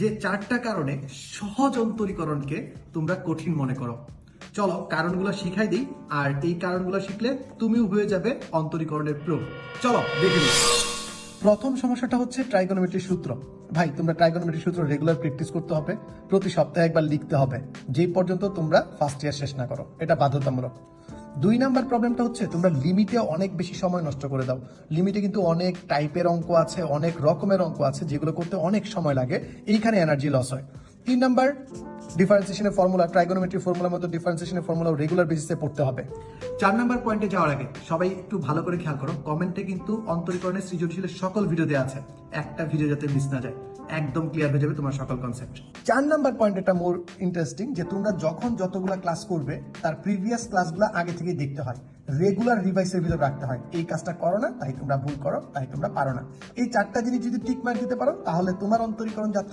যে চারটা কারণে সহজ অন্তরীকরণকে তোমরা কঠিন মনে করো। চলো কারণগুলো শিখাই দিই, আর এই কারণগুলো শিখলে তুমিও হয়ে যাবে অন্তরীকরণের প্রো। চলো দেখে নিই। প্রথম সমস্যাটা হচ্ছে ট্রাইগোনোমেট্রির সূত্র। ভাই, তোমরা ট্রাইগোনোমেট্রির সূত্র রেগুলার প্র্যাকটিস করতে হবে, প্রতি সপ্তাহে একবার লিখতে হবে, যেই পর্যন্ত তোমরা ফার্স্ট ইয়ার শেষ না করো, এটা বাধ্যতামূলক। 2 নাম্বার প্রবলেমটা হচ্ছে তোমরা লিমিটে অনেক বেশি সময় নষ্ট করে দাও। লিমিটে কিন্তু অনেক টাইপের অঙ্ক আছে, অনেক রকমের অঙ্ক আছে, যেগুলো করতে অনেক সময় লাগে, এইখানে এনার্জি লস হয়। 3 নাম্বার, ডিফারেন্সিয়েশনের ফর্মুলা, ট্রাইগোনোমেট্রি ফর্মুলার মতো ডিফারেন্সিয়েশনের ফর্মুলাও রেগুলার বেসিসে পড়তে হবে। 4 নাম্বার পয়েন্টে যাওয়ার আগে সবাই একটু ভালো করে খেয়াল করো, কমেন্টে কিন্তু অন্তরীকরণের সৃজনশীলের সকল ভিডিও দেওয়া আছে, একটা ভিডিও যাতে মিস না যায়, একদম ক্লিয়ার হয়ে যাবে তোমার সকল কনসেপ্ট। 4 নাম্বার পয়েন্ট এটা মোর ইন্টারেস্টিং, যে তোমরা যখন যতগুলা ক্লাস করবে তার প্রিভিয়াস ক্লাসগুলো আগে থেকে দেখতে হয়, রেগুলার রিভাইসের ভিতর রাখতে হয়। এই কাজটা করো না, তাই তোমরা ভুল করো, তাই তোমরা পারো না। এই 4টা জিনিস যদি টিক মার্ক দিতে পারো, তাহলে তোমার অন্তরীকরণ যাত্রা